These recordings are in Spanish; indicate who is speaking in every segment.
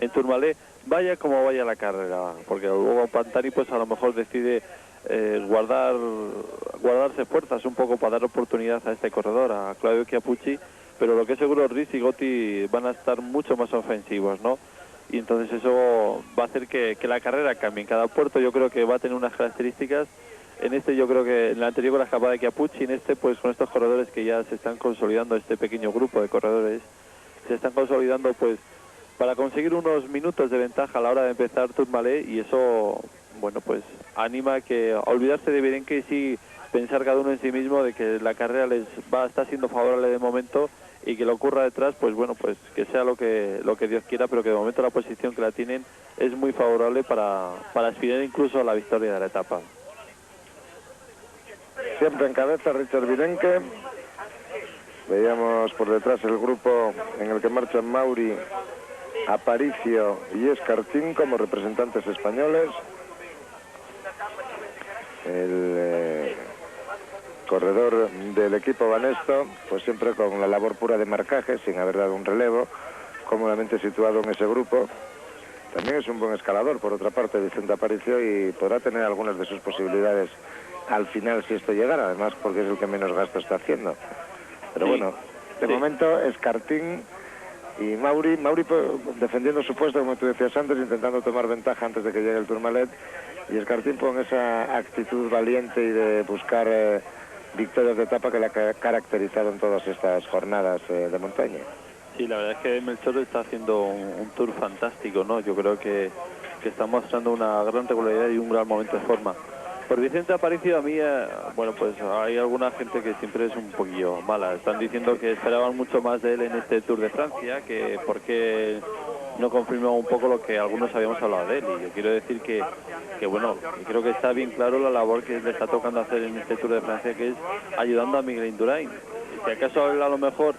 Speaker 1: Tourmalet, vaya como vaya la carrera, porque luego Pantani pues a lo mejor decide guardarse fuerzas un poco para dar oportunidad a este corredor, a Claudio Chiappucci, pero lo que es seguro, Risi y Gotti van a estar mucho más ofensivos, ¿no? Y entonces eso va a hacer que la carrera cambie. En cada puerto yo creo que va a tener unas características. En este yo creo que en el anterior con la escapada de Chiappucci, en este pues con estos corredores que ya se están consolidando, este pequeño grupo de corredores, se están consolidando pues para conseguir unos minutos de ventaja a la hora de empezar Tourmalet, y eso, bueno, pues anima a olvidarse de Virenque y sí pensar cada uno en sí mismo de que la carrera les está siendo favorable de momento, y que lo ocurra detrás, pues bueno, pues que sea lo que Dios quiera, pero que de momento la posición que la tienen es muy favorable para aspirar incluso a la victoria de la etapa.
Speaker 2: Siempre en cabeza Richard Virenque. Veíamos por detrás el grupo en el que marchan Mauri, Aparicio y Escartín como representantes españoles. El corredor del equipo Banesto, pues siempre con la labor pura de marcaje, sin haber dado un relevo, cómodamente situado en ese grupo. También es un buen escalador, por otra parte, Vicente Aparicio, y podrá tener algunas de sus posibilidades al final si esto llegara, además porque es el que menos gasto está haciendo. Pero sí, bueno, de momento Escartín y Mauri pues, defendiendo su puesto, como tú decías antes, intentando tomar ventaja antes de que llegue el Tourmalet, y Escartín con esa actitud valiente y de buscar victorias de etapa que le ha caracterizado en todas estas jornadas de montaña.
Speaker 1: Sí, la verdad es que Melchor está haciendo un tour fantástico, ¿no? Yo creo que está mostrando una gran regularidad y un gran momento de forma. Por Vicente Aparicio, a mí, bueno, pues hay alguna gente que siempre es un poquillo mala. Están diciendo que esperaban mucho más de él en este Tour de Francia, que porque no confirmó un poco lo que algunos habíamos hablado de él. Y yo quiero decir que bueno, creo que está bien claro la labor que le está tocando hacer en este Tour de Francia, que es ayudando a Miguel Indurain. Si acaso él a lo mejor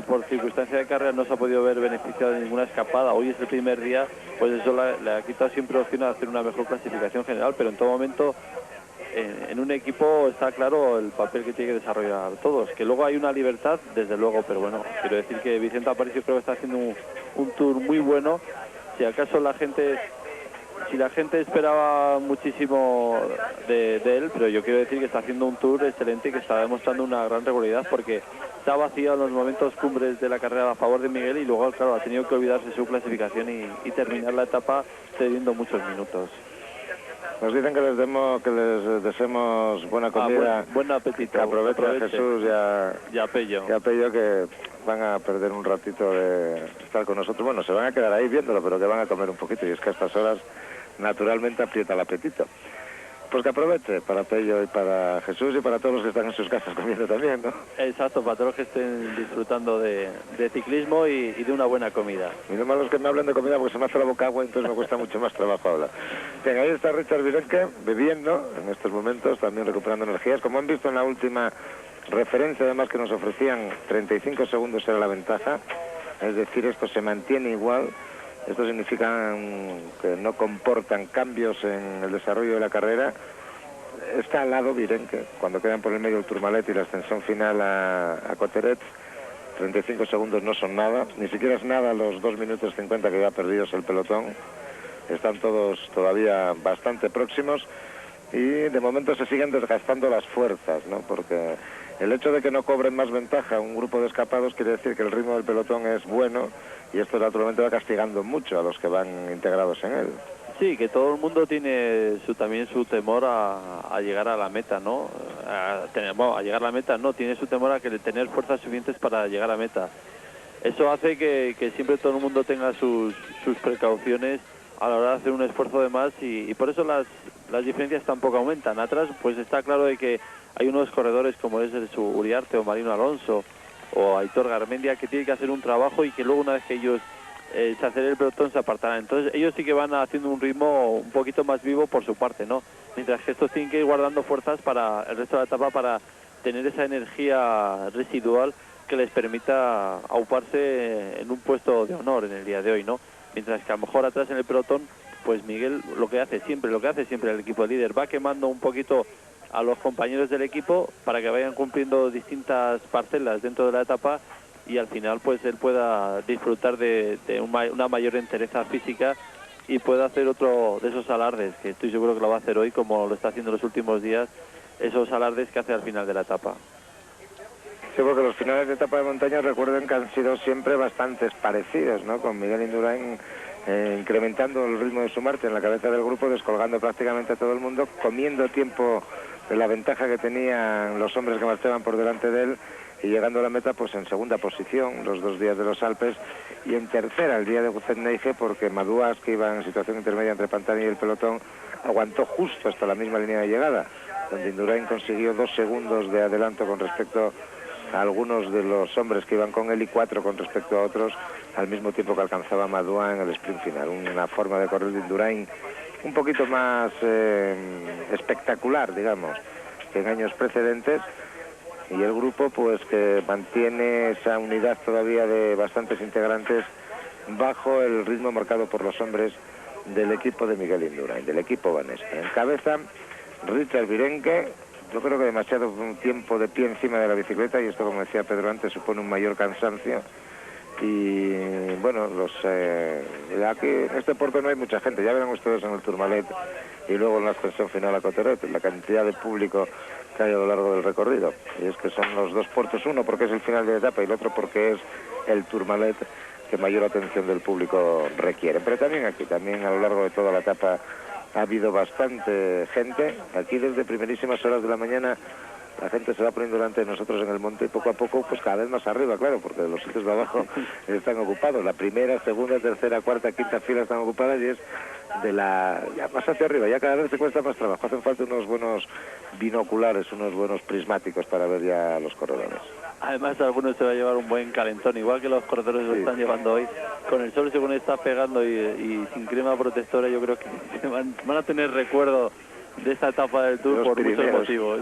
Speaker 1: por circunstancia de carrera no se ha podido ver beneficiado de ninguna escapada, hoy es el primer día, pues eso le ha quitado siempre opción a hacer una mejor clasificación general, pero en todo momento en un equipo está claro el papel que tiene que desarrollar todos, que luego hay una libertad, desde luego, pero bueno, quiero decir que Vicente Aparicio creo que está haciendo un tour muy bueno. Si acaso la gente esperaba muchísimo de él, pero yo quiero decir que está haciendo un tour excelente y que está demostrando una gran regularidad, porque está vacío en los momentos cumbres de la carrera a favor de Miguel, y luego, claro, ha tenido que olvidarse su clasificación y terminar la etapa cediendo muchos minutos.
Speaker 2: Nos dicen que les deseemos buena comida.
Speaker 1: Buen apetito.
Speaker 2: Que aproveche a Jesús
Speaker 1: y a Pello.
Speaker 2: Que van a perder un ratito de estar con nosotros. Bueno, se van a quedar ahí viéndolo, pero que van a comer un poquito, y es que a estas horas naturalmente aprieta el apetito. Pues que aproveche para Pello y para Jesús y para todos los que están en sus casas comiendo también, ¿no?
Speaker 1: Exacto, para todos los que estén disfrutando de ciclismo y de una buena comida.
Speaker 2: Y lo malo es que me hablan de comida porque se me hace la boca agua, entonces me cuesta mucho más trabajo hablar. Bien, ahí está Richard Virenque bebiendo en estos momentos, también recuperando energías. Como han visto en la última referencia, además, que nos ofrecían 35 segundos era la ventaja, es decir, esto se mantiene igual. Esto significa que no comportan cambios en el desarrollo de la carrera. Está al lado Virenque, cuando quedan por el medio el Tourmalet y la ascensión final a Coteret. 35 segundos no son nada, ni siquiera es nada los 2 minutos 50 que ya perdidos el pelotón. Están todos todavía bastante próximos y de momento se siguen desgastando las fuerzas, ¿no? Porque el hecho de que no cobren más ventaja un grupo de escapados quiere decir que el ritmo del pelotón es bueno, y esto naturalmente va castigando mucho a los que van integrados en él.
Speaker 1: Sí, que todo el mundo tiene también su temor a llegar a la meta, ¿no? A llegar a la meta no, tiene su temor a tener fuerzas suficientes para llegar a meta. Eso hace que siempre todo el mundo tenga sus precauciones a la hora de hacer un esfuerzo de más, y por eso las diferencias tampoco aumentan. Atrás pues está claro de que hay unos corredores como es el Uriarte o Marino Alonso o Aitor Garmendia que tienen que hacer un trabajo, y que luego una vez que ellos se acelere el pelotón se apartarán. Entonces ellos sí que van haciendo un ritmo un poquito más vivo por su parte, ¿no? Mientras que estos tienen que ir guardando fuerzas para el resto de la etapa, para tener esa energía residual que les permita auparse en un puesto de honor en el día de hoy, ¿no? Mientras que a lo mejor atrás en el pelotón, pues Miguel lo que hace siempre el equipo líder, va quemando un poquito a los compañeros del equipo para que vayan cumpliendo distintas parcelas dentro de la etapa, y al final pues él pueda disfrutar de una mayor entereza física y pueda hacer otro de esos alardes, que estoy seguro que lo va a hacer hoy, como lo está haciendo en los últimos días, esos alardes que hace al final de la etapa.
Speaker 2: Sí, porque los finales de etapa de montaña recuerden que han sido siempre bastantes parecidos, ¿no? Con Miguel Indurain incrementando el ritmo de su marcha en la cabeza del grupo, descolgando prácticamente a todo el mundo, comiendo tiempo de la ventaja que tenían los hombres que marchaban por delante de él y llegando a la meta pues en segunda posición los 2 días de los Alpes y en tercera el día de Guzenneige, porque Madouas, que iba en situación intermedia entre Pantani y el pelotón, aguantó justo hasta la misma línea de llegada, donde Indurain consiguió 2 segundos de adelanto con respecto a algunos de los hombres que iban con él y 4 con respecto a otros, al mismo tiempo que alcanzaba Madouas en el sprint final. Una forma de correr de Indurain un poquito más espectacular, digamos, que en años precedentes, y el grupo pues que mantiene esa unidad todavía de bastantes integrantes bajo el ritmo marcado por los hombres del equipo de Miguel Indurain, del equipo Banesca. En cabeza, Richard Virenque. Yo creo que demasiado tiempo de pie encima de la bicicleta, y esto, como decía Pedro antes, supone un mayor cansancio. Y bueno, aquí en este puerto no hay mucha gente, ya verán ustedes en el Tourmalet y luego en la ascensión final a Coteret, la cantidad de público que hay a lo largo del recorrido. Y es que son los 2 puertos, uno porque es el final de la etapa y el otro porque es el Tourmalet, que mayor atención del público requiere. Pero también aquí, también a lo largo de toda la etapa ha habido bastante gente. Aquí desde primerísimas horas de la mañana la gente se va poniendo delante de nosotros en el monte y poco a poco pues cada vez más arriba, claro, porque los sitios de abajo están ocupados. La primera, segunda, tercera, cuarta, quinta fila están ocupadas y es de la ya más hacia arriba, ya cada vez se cuesta más trabajo. Hacen falta unos buenos binoculares, unos buenos prismáticos para ver ya a los corredores.
Speaker 1: Además, algunos se va a llevar un buen calentón, igual que los corredores lo están llevando hoy. Con el sol según está pegando y sin crema protectora, yo creo que van a tener recuerdo de esta etapa del Tour por muchos motivos.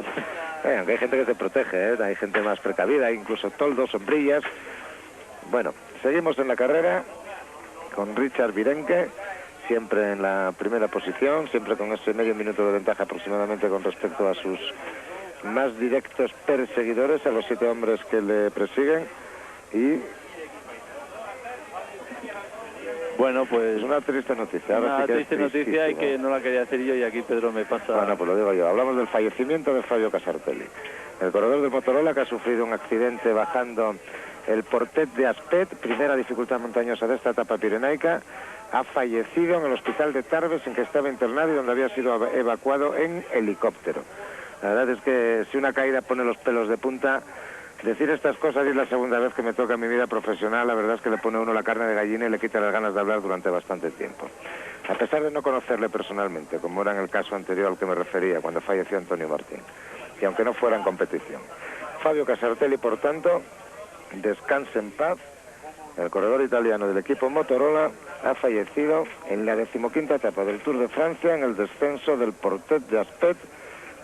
Speaker 2: Aunque hay gente que se protege, hay gente más precavida, incluso toldos, sombrillas. Bueno, seguimos en la carrera con Richard Virenque, siempre en la primera posición, siempre con ese medio minuto de ventaja aproximadamente con respecto a sus más directos perseguidores, a los 7 hombres que le persiguen. Y bueno, pues es una triste noticia. Ahora
Speaker 1: una
Speaker 2: sí que
Speaker 1: triste noticia y que no la quería decir yo, y aquí Pedro me pasa.
Speaker 2: Bueno, pues lo digo yo. Hablamos del fallecimiento de Fabio Casartelli, el corredor del Motorola, que ha sufrido un accidente bajando el Portet de Aspet, primera dificultad montañosa de esta etapa pirenaica. Ha fallecido en el hospital de Tarbes, en que estaba internado y donde había sido evacuado en helicóptero. La verdad es que si una caída pone los pelos de punta, decir estas cosas, y es la segunda vez que me toca en mi vida profesional, la verdad es que le pone a uno la carne de gallina y le quita las ganas de hablar durante bastante tiempo. A pesar de no conocerle personalmente, como era en el caso anterior al que me refería, cuando falleció Antonio Martín, y aunque no fuera en competición. Fabio Casartelli, por tanto, descanse en paz. El corredor italiano del equipo Motorola ha fallecido en la 15ª etapa del Tour de Francia, en el descenso del Portet de Aspet,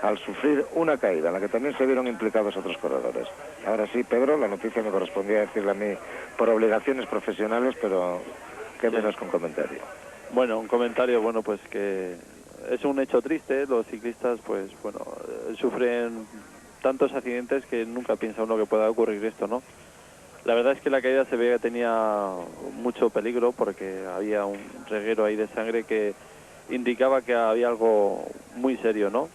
Speaker 2: al sufrir una caída en la que también se vieron implicados otros corredores. Ahora sí, Pedro, la noticia me correspondía decirle a mí por obligaciones profesionales, pero qué menos con comentario.
Speaker 1: Bueno, un comentario, bueno, pues que es un hecho triste. Los ciclistas, pues bueno, sufren tantos accidentes que nunca piensa uno que pueda ocurrir esto, ¿no? La verdad es que la caída se veía que tenía mucho peligro, porque había un reguero ahí de sangre que indicaba que había algo muy serio, ¿no?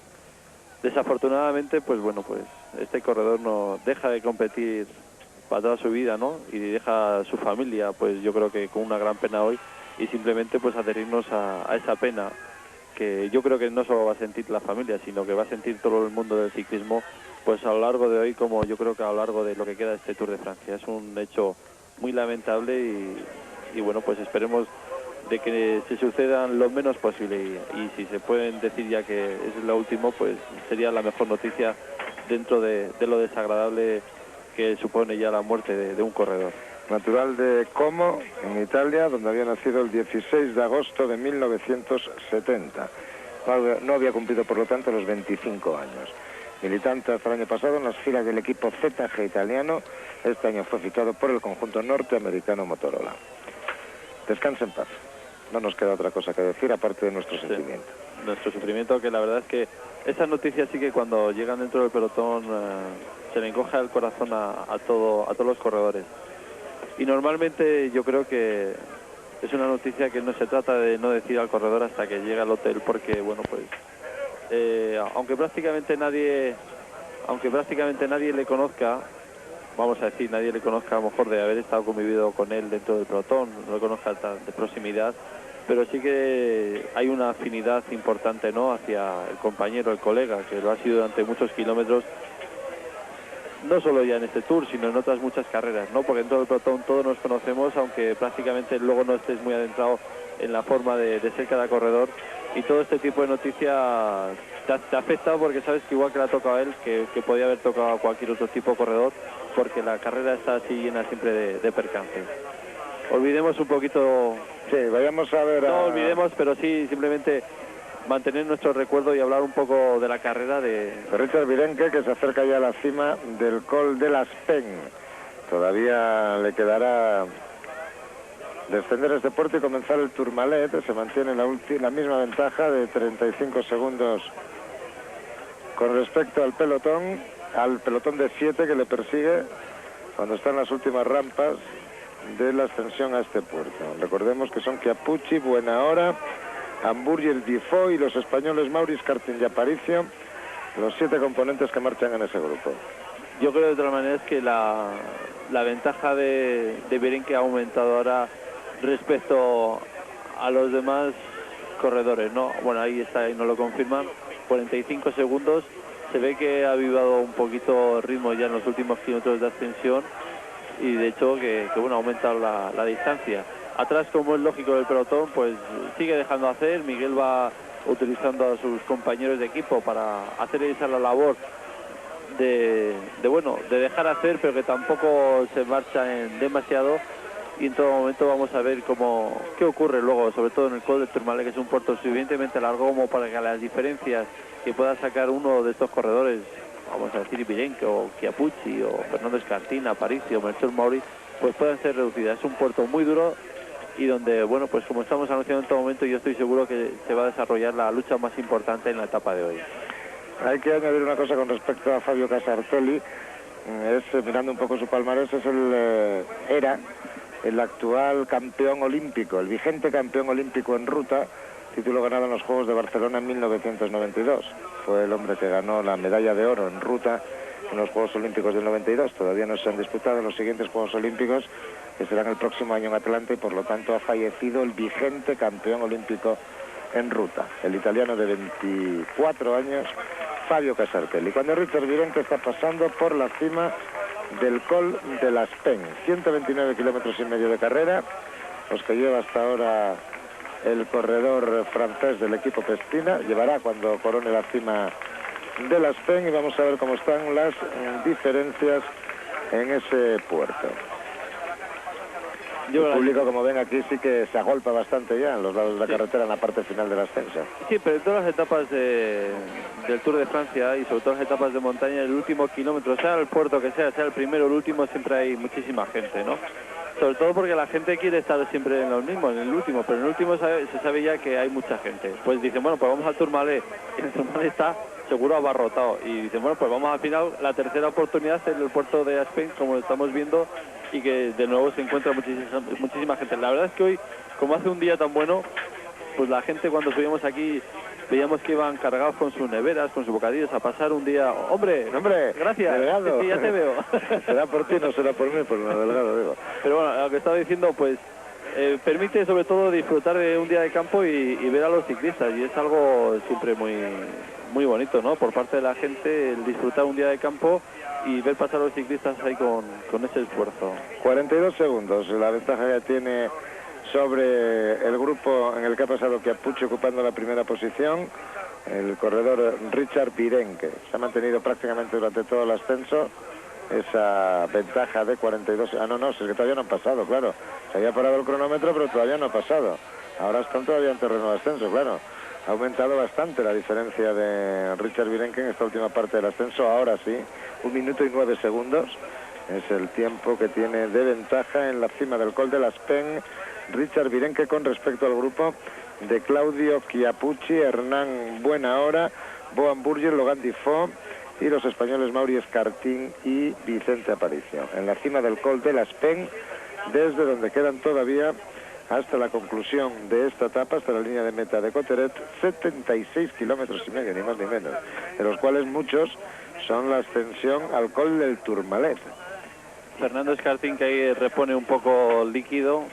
Speaker 1: Desafortunadamente, pues bueno, pues este corredor no deja de competir para toda su vida, ¿no? Y deja a su familia, pues yo creo que con una gran pena hoy, y simplemente pues adherirnos a esa pena que yo creo que no solo va a sentir la familia, sino que va a sentir todo el mundo del ciclismo, pues a lo largo de hoy, como yo creo que a lo largo de lo que queda de este Tour de Francia. Es un hecho muy lamentable y bueno, pues esperemos de que se sucedan lo menos posible, y si se pueden decir ya que es lo último, pues sería la mejor noticia dentro de lo desagradable que supone ya la muerte de un corredor.
Speaker 2: Natural de Como, en Italia, donde había nacido el 16 de agosto de 1970. No había cumplido, por lo tanto, los 25 años. Militante hasta el año pasado en las filas del equipo ZG italiano, este año fue fichado por el conjunto norteamericano Motorola. Descansa en paz. No nos queda otra cosa que decir aparte de nuestro sentimiento.
Speaker 1: Nuestro sufrimiento, que la verdad es que estas noticias sí que cuando llegan dentro del pelotón se le encoge el corazón a todos los corredores. Y normalmente yo creo que es una noticia que no se trata de no decir al corredor hasta que llega al hotel, porque bueno, pues aunque prácticamente nadie le conozca, vamos a decir, nadie le conozca a lo mejor de haber estado convivido con él dentro del pelotón, no le conozca de proximidad, pero sí que hay una afinidad importante, ¿no?, hacia el compañero, el colega, que lo ha sido durante muchos kilómetros, no solo ya en este Tour, sino en otras muchas carreras, ¿no?, porque dentro del pelotón todos nos conocemos, aunque prácticamente luego no estés muy adentrado en la forma de ser cada corredor, y todo este tipo de noticias te afecta porque sabes que igual que le ha tocado a él, que podía haber tocado a cualquier otro tipo de corredor, porque la carrera está así llena siempre de percances. Olvidemos un poquito...
Speaker 2: Sí, vayamos a ver...
Speaker 1: No olvidemos, pero sí simplemente mantener nuestro recuerdo y hablar un poco de la carrera de
Speaker 2: Richard Virenque, que se acerca ya a la cima del Col de las Pen. Todavía le quedará descender este puerto y comenzar el Tourmalet. Se mantiene la misma ventaja de 35 segundos con respecto al pelotón de 7 que le persigue cuando están las últimas rampas de la ascensión a este puerto. Recordemos que son Chiappucci, Buenahora, Hamburger, Difo y los españoles Maurice, Cartin y Aparicio, los 7 componentes que marchan en ese grupo.
Speaker 1: Yo creo de todas maneras que la ventaja de Virenque ha aumentado ahora respecto a los demás corredores, ¿no? Bueno, ahí está, ahí nos lo confirman, 45 segundos, se ve que ha avivado un poquito el ritmo ya en los últimos kilómetros de ascensión y de hecho que bueno, ha aumentado la distancia. Atrás, como es lógico del pelotón, pues sigue dejando hacer, Miguel va utilizando a sus compañeros de equipo para hacer esa la labor de dejar hacer, pero que tampoco se marcha en demasiado, y en todo momento vamos a ver qué ocurre luego, sobre todo en el Col del Tourmalet, que es un puerto suficientemente largo como para que las diferencias que pueda sacar uno de estos corredores, vamos a decir Virenque o Chiappucci o Fernando Escartín, Aparicio, Melchor Maurice, pues puedan ser reducidas. Es un puerto muy duro y donde, bueno, pues como estamos anunciando en todo momento, yo estoy seguro que se va a desarrollar la lucha más importante en la etapa de hoy.
Speaker 2: Hay que añadir una cosa con respecto a Fabio Casartelli, mirando un poco su palmarés, era el actual campeón olímpico, el vigente campeón olímpico en ruta, título ganado en los Juegos de Barcelona en 1992. Fue el hombre que ganó la medalla de oro en ruta en los Juegos Olímpicos del 92. Todavía no se han disputado los siguientes Juegos Olímpicos, que serán el próximo año en Atlanta, y por lo tanto ha fallecido el vigente campeón olímpico en ruta, el italiano de 24 años, Fabio Casartelli. Cuando Richard Virenque está pasando por la cima del Col de las Pen, 129 kilómetros y medio de carrera, los que lleva hasta ahora el corredor francés del equipo Pestina, llevará cuando corone la cima de las Pen, y vamos a ver cómo están las diferencias en ese puerto. El público, como ven aquí, sí que se agolpa bastante ya en los lados de la carretera en la parte final del ascenso.
Speaker 1: Sí, pero en todas las etapas del Tour de Francia y sobre todo las etapas de montaña, el último kilómetro, sea el puerto que sea el primero o el último, siempre hay muchísima gente, ¿no? Sobre todo porque la gente quiere estar siempre en los mismos, en el último, pero en el último se sabe ya que hay mucha gente. Pues dicen, bueno, pues vamos al Tourmalet, y el Tourmalet está seguro abarrotado, y dicen, bueno, pues vamos al final, la tercera oportunidad en el puerto de Aspen, como estamos viendo, y que de nuevo se encuentra muchísima gente. La verdad es que hoy, como hace un día tan bueno, pues la gente cuando subíamos aquí veíamos que iban cargados con sus neveras, con sus bocadillos, a pasar un día. ¡Hombre! Gracias.
Speaker 2: Delegado.
Speaker 1: Sí, ya te veo.
Speaker 2: Será por ti, no será por mí, por el delegado, digo.
Speaker 1: Pero bueno, lo que estaba diciendo, pues permite sobre todo disfrutar de un día de campo y ver a los ciclistas, y es algo siempre muy bonito, ¿no? Por parte de la gente, el disfrutar un día de campo y ver pasar a los ciclistas ahí con ese esfuerzo.
Speaker 2: 42 segundos, la ventaja que tiene sobre el grupo en el que ha pasado Chiappucci ocupando la primera posición, el corredor Richard Virenque. Se ha mantenido prácticamente durante todo el ascenso esa ventaja de 42. No, es que todavía no han pasado, claro. Se había parado el cronómetro, pero todavía no ha pasado. Ahora están todavía en terreno de ascenso, claro. Ha aumentado bastante la diferencia de Richard Virenque en esta última parte del ascenso. Ahora sí, 1 minuto y 9 segundos es el tiempo que tiene de ventaja en la cima del Col de las Pen Richard Virenque con respecto al grupo de Claudio Chiappucci, Hernán Buenahora, Bo Hamburger, Logan Difo y los españoles Maurice Escartín y Vicente Aparicio. En la cima del Col de las Pen, desde donde quedan todavía hasta la conclusión de esta etapa, hasta la línea de meta de Coteret, 76 kilómetros y medio, ni más ni menos, de los cuales muchos son la ascensión al col del Tourmalet.
Speaker 1: Fernando Escartín, que ahí repone un poco líquido.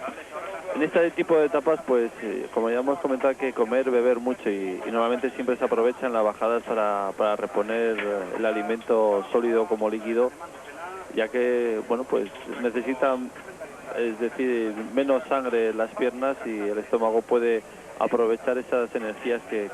Speaker 1: En este tipo de etapas, pues, como ya hemos comentado, hay que comer, beber mucho y normalmente siempre se aprovechan las bajadas para reponer el alimento sólido como líquido, ya que, bueno, pues necesitan, es decir, menos sangre en las piernas y el estómago puede aprovechar esas energías que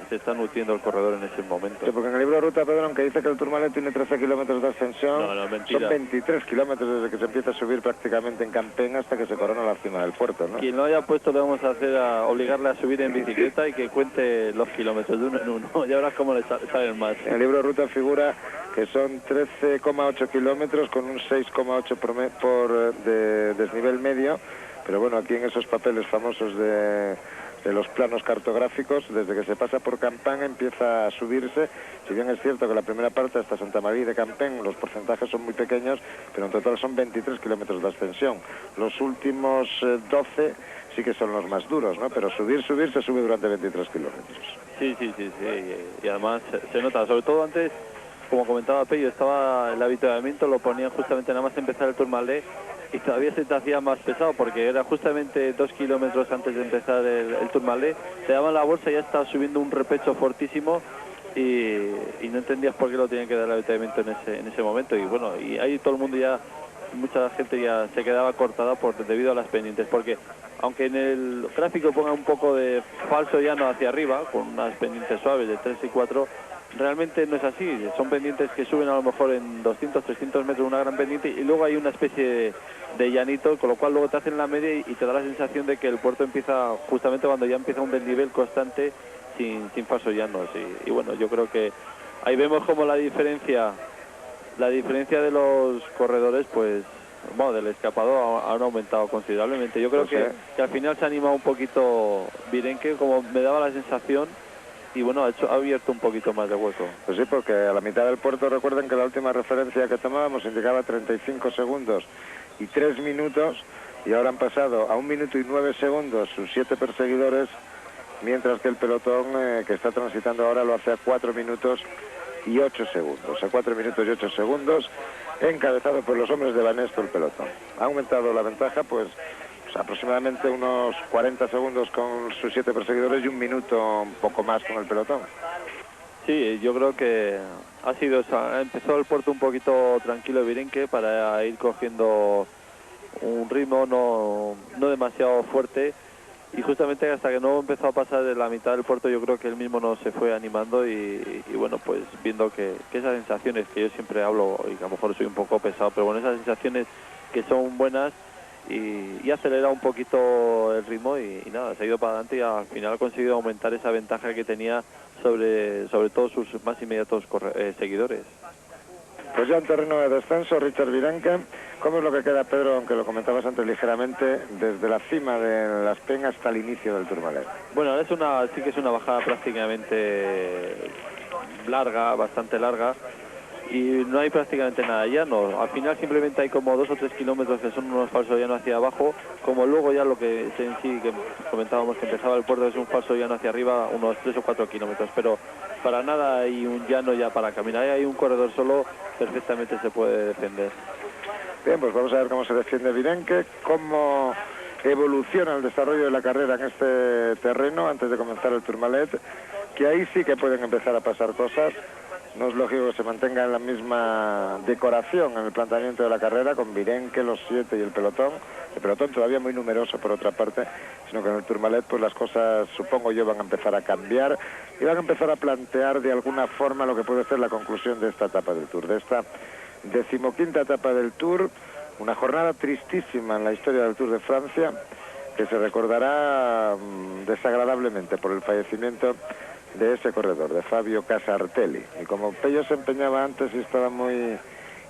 Speaker 1: se está nutriendo el corredor en ese momento.
Speaker 2: Sí, porque en el libro de ruta, Pedro, aunque dice que el Tourmalet tiene 13 kilómetros de ascensión,
Speaker 1: mentira.
Speaker 2: son 23 kilómetros desde que se empieza a subir prácticamente en Campén hasta que se corona la cima del puerto, ¿no?
Speaker 1: Quien lo haya puesto le vamos a hacer obligarle a subir en bicicleta y que cuente los kilómetros de uno en uno. Ya verás cómo le salen más.
Speaker 2: En el libro de ruta figura que son 13,8 kilómetros con un 6,8 por de desnivel medio, pero bueno, aquí en esos papeles famosos de los planos cartográficos, desde que se pasa por Campán empieza a subirse. Si bien es cierto que la primera parte hasta Santa María de Campén los porcentajes son muy pequeños, pero en total son 23 kilómetros de ascensión. Los últimos 12 sí que son los más duros, ¿no? Pero subir se sube durante 23 kilómetros.
Speaker 1: Sí. Y además se nota, sobre todo antes, como comentaba Pello, estaba el avituallamiento, lo ponían justamente nada más empezar el Tourmalet y todavía se te hacía más pesado porque era justamente 2 kilómetros antes de empezar el Tourmalet, te daban la bolsa y ya estaba subiendo un repecho fortísimo y no entendías por qué lo tenían que dar el avituallamiento en ese momento. Y bueno, y ahí todo el mundo ya, mucha gente ya se quedaba cortada debido a las pendientes, porque aunque en el gráfico ponga un poco de falso llano hacia arriba, con unas pendientes suaves de 3 y 4, realmente no es así. Son pendientes que suben a lo mejor en 200, 300 metros una gran pendiente y luego hay una especie de llanito, con lo cual luego te hacen la media y te da la sensación de que el puerto empieza justamente cuando ya empieza un desnivel constante sin falsos llanos. Y bueno, yo creo que ahí vemos como la diferencia de los corredores, pues, bueno, del escapado han aumentado considerablemente. Yo creo que al final se ha animado un poquito Virenque, como me daba la sensación, y bueno, ha abierto un poquito más de hueco.
Speaker 2: Pues sí, porque a la mitad del puerto, recuerden que la última referencia que tomábamos indicaba 35 segundos y 3 minutos, y ahora han pasado a 1 minuto y 9 segundos sus 7 perseguidores, mientras que el pelotón que está transitando ahora lo hace a 4 minutos y 8 segundos, a 4 minutos y 8 segundos, encabezado por los hombres de Banesto el pelotón. Ha aumentado la ventaja, pues aproximadamente unos 40 segundos con sus 7 perseguidores y 1 minuto un poco más con el pelotón.
Speaker 1: Sí, yo creo que empezó el puerto un poquito tranquilo Virenque para ir cogiendo un ritmo no demasiado fuerte, y justamente hasta que no empezó a pasar de la mitad del puerto yo creo que él mismo no se fue animando y bueno, pues viendo que esas sensaciones que yo siempre hablo, y que a lo mejor soy un poco pesado, pero bueno, esas sensaciones que son buenas, y acelera un poquito el ritmo y nada, se ha ido para adelante y al final ha conseguido aumentar esa ventaja que tenía sobre todo sus más inmediatos seguidores.
Speaker 2: Pues ya en terreno de descenso, Richard Virenque, ¿cómo es lo que queda, Pedro, aunque lo comentabas antes ligeramente, desde la cima de Las Peñas hasta el inicio del Tourmalet?
Speaker 1: Bueno, sí que es una bajada prácticamente larga, bastante larga, y no hay prácticamente nada llano. Al final simplemente hay como 2 o 3 kilómetros que son unos falsos llanos hacia abajo, como luego ya lo que en sí que comentábamos que empezaba el puerto es un falso llano hacia arriba, unos 3 o 4 kilómetros, pero para nada hay un llano ya para caminar, hay un corredor solo, perfectamente se puede defender.
Speaker 2: Bien, pues vamos a ver cómo se defiende Virenque, cómo evoluciona el desarrollo de la carrera en este terreno antes de comenzar el Tourmalet, que ahí sí que pueden empezar a pasar cosas. No es lógico que se mantenga en la misma decoración en el planteamiento de la carrera, con Virenque, los 7 y el pelotón todavía muy numeroso por otra parte, sino que en el Tourmalet pues las cosas, supongo yo, van a empezar a cambiar y van a empezar a plantear de alguna forma lo que puede ser la conclusión de esta etapa del Tour, de esta 15ª etapa del Tour, una jornada tristísima en la historia del Tour de Francia, que se recordará desagradablemente por el fallecimiento de ese corredor, de Fabio Casartelli. Y como Pello se empeñaba antes y estaba muy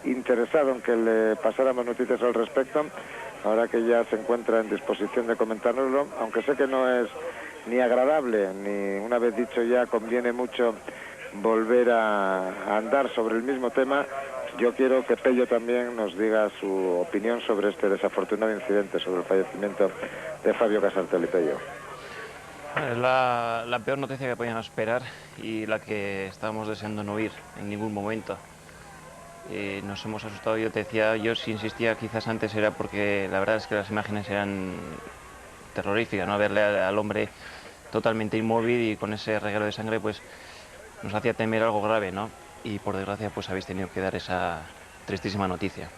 Speaker 2: interesado en que le pasáramos noticias al respecto, ahora que ya se encuentra en disposición de comentárnoslo, aunque sé que no es ni agradable, ni una vez dicho ya conviene mucho volver a andar sobre el mismo tema, yo quiero que Pello también nos diga su opinión sobre este desafortunado incidente, sobre el fallecimiento de Fabio Casartelli. Pello.
Speaker 3: Es la peor noticia que podíamos esperar y la que estábamos deseando no oír en ningún momento. Nos hemos asustado, yo te decía, yo si insistía quizás antes era porque la verdad es que las imágenes eran terroríficas, ¿no? Verle al hombre totalmente inmóvil y con ese reguero de sangre pues nos hacía temer algo grave, ¿no? Y por desgracia pues habéis tenido que dar esa tristísima noticia.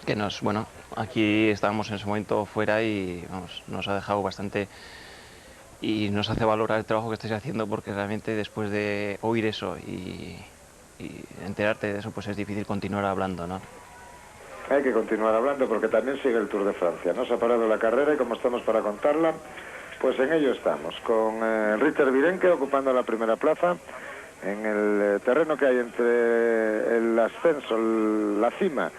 Speaker 3: Que bueno, aquí estábamos en ese momento fuera y vamos, nos ha dejado bastante y nos hace valorar el trabajo que estáis haciendo, porque realmente después de oír eso y enterarte de eso, pues es difícil continuar hablando, ¿no?
Speaker 2: Hay que continuar hablando porque también sigue el Tour de Francia, ¿no? Se ha parado la carrera y como estamos para contarla, pues en ello estamos, con Ritter Virenque ocupando la primera plaza en el terreno que hay entre el ascenso, la cima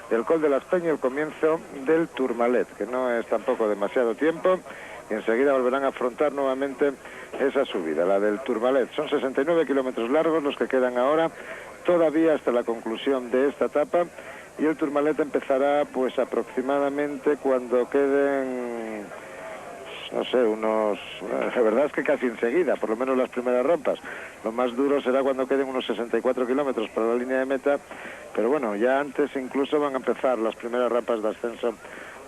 Speaker 2: del Col de las Peñas y el comienzo del Tourmalet, que no es tampoco demasiado tiempo, y enseguida volverán a afrontar nuevamente esa subida, la del Tourmalet. Son 69 kilómetros largos los que quedan ahora, todavía hasta la conclusión de esta etapa, y el Tourmalet empezará pues aproximadamente cuando queden, no sé, la verdad es que casi enseguida, por lo menos las primeras rampas. Lo más duro será cuando queden unos 64 kilómetros para la línea de meta, pero bueno, ya antes incluso van a empezar las primeras rampas de ascenso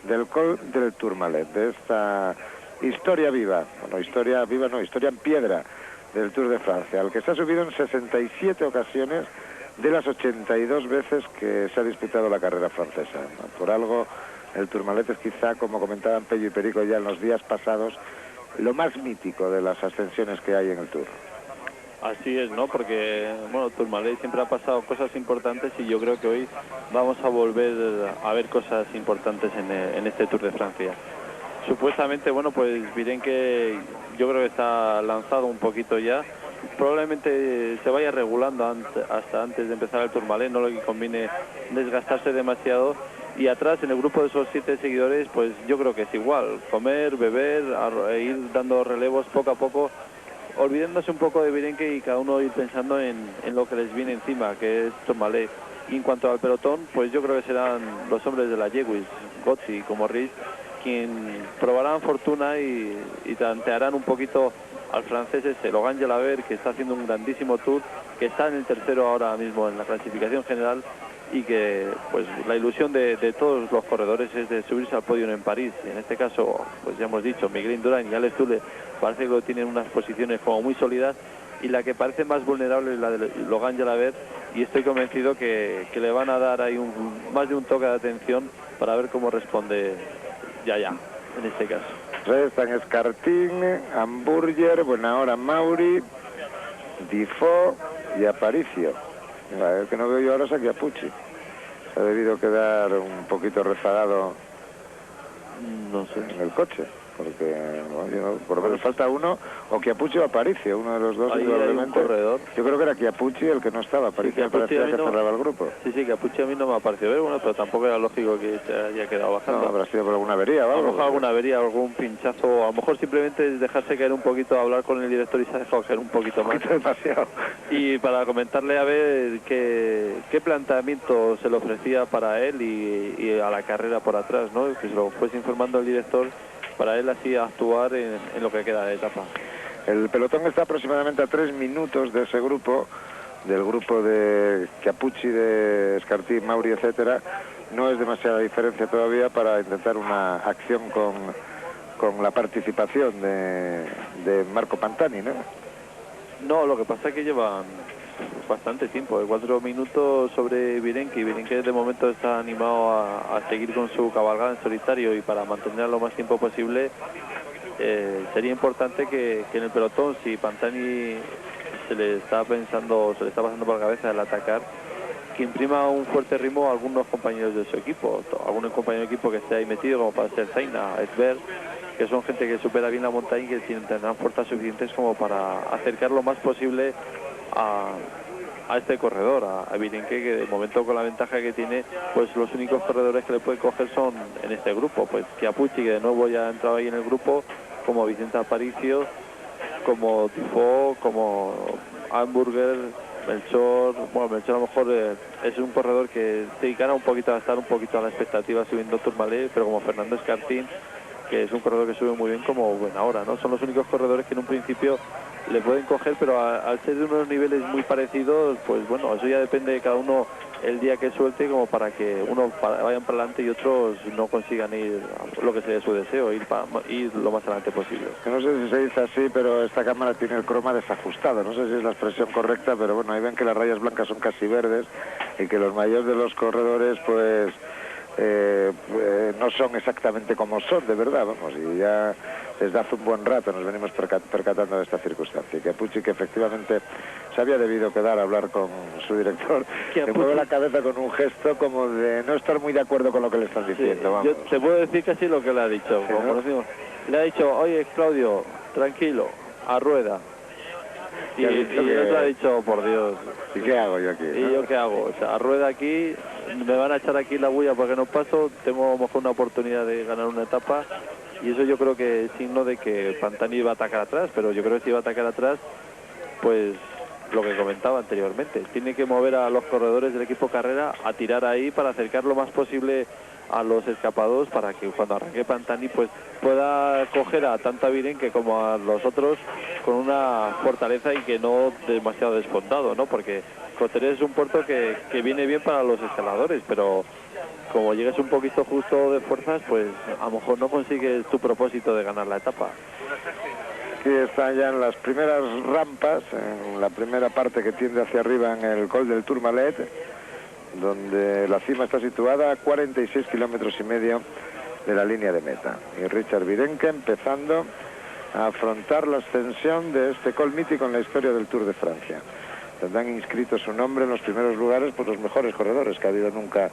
Speaker 2: del Col del Tourmalet, de esta historia viva, bueno, historia viva no, historia en piedra del Tour de Francia, al que se ha subido en 67 ocasiones de las 82 veces que se ha disputado la carrera francesa. Por algo, el Tourmalet es quizá, como comentaban Pello y Perico ya en los días pasados, lo más mítico de las ascensiones que hay en el Tour.
Speaker 1: Así es, ¿no? Porque, bueno, Tourmalet siempre ha pasado cosas importantes y yo creo que hoy vamos a volver a ver cosas importantes en este Tour de Francia. Supuestamente, bueno, pues Virenque yo creo que está lanzado un poquito ya. Probablemente se vaya regulando hasta antes de empezar el Tourmalet, no lo que conviene desgastarse demasiado. Y atrás, en el grupo de esos 7 seguidores, pues yo creo que es igual. Comer, beber, ir dando relevos poco a poco, olvidándose un poco de Virenque y cada uno ir pensando en lo que les viene encima, que es Tourmalet. Y en cuanto al pelotón, pues yo creo que serán los hombres de la Jewish, Gozzi como Riz, quien probarán fortuna y tantearán un poquito al francés ese, Logan Jalaber, que está haciendo un grandísimo tour, que está en el tercero ahora mismo en la clasificación general y que pues la ilusión de todos los corredores es de subirse al podio en París. En este caso, pues ya hemos dicho, Miguel Indurain y Alex Zülle parece que tienen unas posiciones como muy sólidas, y la que parece más vulnerable es la de Logan Jalaber, y estoy convencido que le van a dar ahí más de un toque de atención para ver cómo responde ya, en este caso.
Speaker 2: Restan Escartín, Hamburger, Buenahora Mauri, Difo y Aparicio. El que no veo yo ahora es a Chiappucci. Se ha debido quedar un poquito rezagado,
Speaker 1: no sé,
Speaker 2: en el coche, porque bueno, por lo menos falta uno, o Chiappucci o Aparicio, uno de los dos.
Speaker 1: Ahí hay un corredor.
Speaker 2: Yo creo que era Chiappucci el que no estaba, Aparicio
Speaker 1: sí,
Speaker 2: parecía que cerraba el grupo.
Speaker 1: Sí, Chiappucci a mí no me ha parecido ver, bueno, pero tampoco era lógico que se haya quedado bajando.
Speaker 2: No, habrá sido por alguna avería o algo.
Speaker 1: A lo mejor alguna avería, algún pinchazo, a lo mejor simplemente es dejarse caer un poquito, hablar con el director y se ha dejado caer un poquito más.
Speaker 2: Demasiado.
Speaker 1: Y para comentarle a ver qué planteamiento se le ofrecía para él y a la carrera por atrás, ¿no? Que se lo fuese informando el director para él así actuar en lo que queda de etapa.
Speaker 2: El pelotón está aproximadamente a 3 minutos de ese grupo, del grupo de Chiappucci, de Escartín, Mauri, etcétera. No es demasiada diferencia todavía para intentar una acción con la participación de Marco Pantani, ¿no?
Speaker 1: No, lo que pasa es que llevan bastante tiempo, de 4 minutos sobre Virenque, y Virenque de momento está animado a seguir con su cabalgada en solitario, y para mantenerla lo más tiempo posible sería importante que en el pelotón, si Pantani se le está pasando por la cabeza el atacar, que imprima un fuerte ritmo a algunos compañeros de su equipo, algún compañero de equipo que esté ahí metido, como para ser Zaina, Esbert, que son gente que supera bien la montaña y que tendrán fuerzas suficientes como para acercar lo más posible a este corredor, a Virenque, que de momento, con la ventaja que tiene, pues los únicos corredores que le pueden coger son en este grupo, pues Chiappucci, que de nuevo ya ha entrado ahí en el grupo, como Vicente Aparicio, como Tifo, como Hamburger, Melchor a lo mejor es un corredor que se gana un poquito a estar un poquito a la expectativa subiendo Tourmalet, pero como Fernando Escartín, que es un corredor que sube muy bien como Buenahora, ¿no? Son los únicos corredores que en un principio le pueden coger, pero al ser de unos niveles muy parecidos, pues bueno, eso ya depende de cada uno el día que suelte, como para que uno vayan para adelante y otros no consigan ir lo que sería su deseo, ir lo más adelante posible.
Speaker 2: Que no sé si se dice así, pero esta cámara tiene el croma desajustado, no sé si es la expresión correcta, pero bueno, ahí ven que las rayas blancas son casi verdes y que los mayores de los corredores pues no son exactamente como son, de verdad, vamos, y ya desde hace un buen rato nos venimos percatando de esta circunstancia, y que Pucci, que efectivamente se había debido quedar a hablar con su director, que mueve la cabeza con un gesto como de no estar muy de acuerdo con lo que le están diciendo,
Speaker 1: sí,
Speaker 2: vamos.
Speaker 1: yo te puedo decir casi lo que le ha dicho,
Speaker 2: sí,
Speaker 1: como decimos, le ha dicho, oye Claudio, tranquilo, a rueda. Y el otro ha dicho, por Dios.
Speaker 2: ¿Y qué hago yo aquí?
Speaker 1: ¿Y yo qué hago? O sea, a rueda aquí, me van a echar aquí la bulla porque no paso, tengo a lo mejor una oportunidad de ganar una etapa, y eso yo creo que es signo de que Pantani va a atacar atrás, pero yo creo que si va a atacar atrás, pues lo que comentaba anteriormente, tiene que mover a los corredores del equipo carrera a tirar ahí para acercar lo más posible a los escapados, para que cuando arranque Pantani pues pueda coger a tanto a Virenque como a los otros con una fortaleza y que no demasiado desfondado, ¿no? Porque Cotterêts es un puerto que viene bien para los escaladores, pero como llegues un poquito justo de fuerzas, pues a lo mejor no consigues tu propósito de ganar la etapa.
Speaker 2: Aquí están ya en las primeras rampas, en la primera parte que tiende hacia arriba en el Col del Tourmalet, donde la cima está situada a 46 kilómetros y medio de la línea de meta. Y Richard Virenque empezando a afrontar la ascensión de este col mítico en la historia del Tour de Francia. Tendrán inscrito su nombre en los primeros lugares por los mejores corredores que ha habido nunca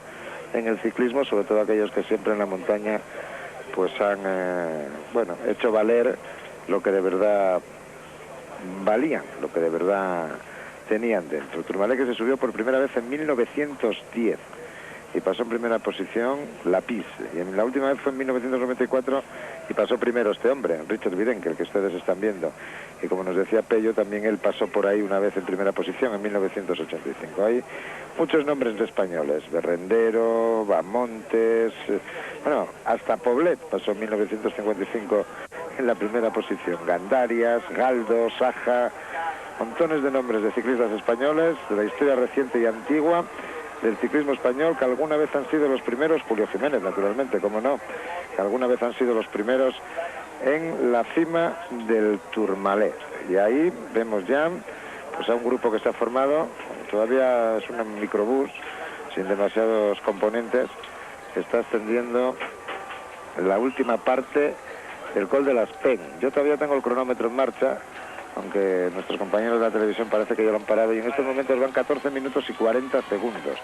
Speaker 2: en el ciclismo, sobre todo aquellos que siempre en la montaña pues han hecho valer lo que de verdad valían, lo que de verdad tenían dentro. Tourmalet, que se subió por primera vez en 1910 y pasó en primera posición Lapis, y en la última vez fue en 1994 y pasó primero este hombre, Richard Virenque, el que ustedes están viendo, y como nos decía Pello, también él pasó por ahí una vez en primera posición en 1985. Hay muchos nombres de españoles, Berrendero, Bamontes, hasta Poblet pasó en 1955 en la primera posición, Gandarias, Galdo, Saja, montones de nombres de ciclistas españoles de la historia reciente y antigua del ciclismo español, que alguna vez han sido los primeros, Julio Jiménez naturalmente, como no, que alguna vez han sido los primeros en la cima del Tourmalet. Y ahí vemos ya pues a un grupo que se ha formado, todavía es un microbús sin demasiados componentes, que está ascendiendo la última parte del Col de las Pen. Yo todavía tengo el cronómetro en marcha, aunque nuestros compañeros de la televisión parece que ya lo han parado, y en estos momentos van 14 minutos y 40 segundos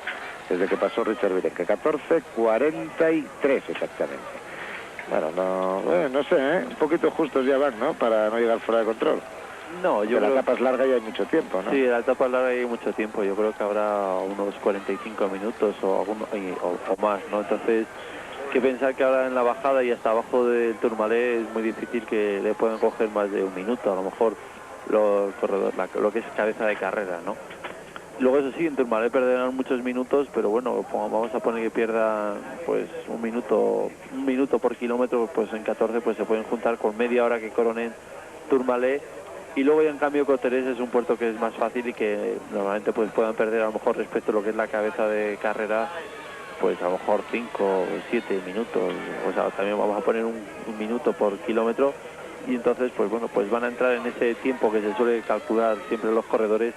Speaker 2: desde que pasó Richard Virenque, 14:43 exactamente. Bueno, no sé, un poquito justos ya van, ¿no? Para no llegar fuera de control.
Speaker 1: No, yo creo
Speaker 2: la etapa es larga y hay mucho tiempo, ¿no?
Speaker 1: Sí, la etapa es larga y hay mucho tiempo. Yo creo que habrá unos 45 minutos o más, ¿no? Entonces, que pensar que ahora en la bajada y hasta abajo del Tourmalet es muy difícil que le puedan coger más de un minuto, a lo mejor los corredores, lo que es cabeza de carrera, ¿no? Luego eso sí, en Tourmalet perderán muchos minutos, pero bueno, vamos a poner que pierdan pues un minuto por kilómetro, pues en 14 pues se pueden juntar con media hora que coronen Tourmalet. Y luego ya en cambio Cotterêts es un puerto que es más fácil y que normalmente pues puedan perder a lo mejor respecto a lo que es la cabeza de carrera, pues a lo mejor 5 o 7 minutos, o sea, también vamos a poner un minuto por kilómetro, y entonces pues bueno, pues van a entrar en ese tiempo que se suele calcular siempre los corredores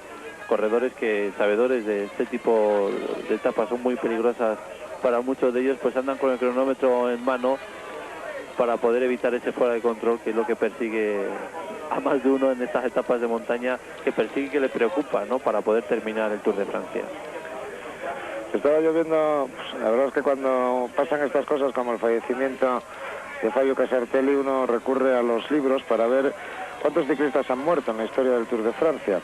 Speaker 1: que sabedores de este tipo de etapas son muy peligrosas para muchos de ellos, pues andan con el cronómetro en mano para poder evitar ese fuera de control, que es lo que persigue a más de uno en estas etapas de montaña, que persigue, que le preocupa, ¿no?, para poder terminar el Tour de Francia.
Speaker 2: Estaba yo viendo, la verdad es que cuando pasan estas cosas como el fallecimiento de Fabio Casartelli, uno recurre a los libros para ver cuántos ciclistas han muerto en la historia del Tour de Francia.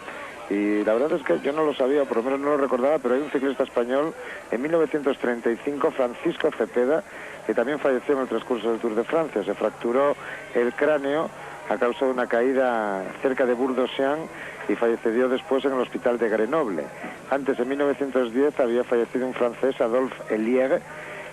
Speaker 2: Y la verdad es que yo no lo sabía, por lo menos no lo recordaba, pero hay un ciclista español en 1935, Francisco Cepeda, que también falleció en el transcurso del Tour de Francia. Se fracturó el cráneo a causa de una caída cerca de Bourg-d'Oisans y falleció después en el hospital de Grenoble. Antes, en 1910, había fallecido un francés, Adolphe Hélier,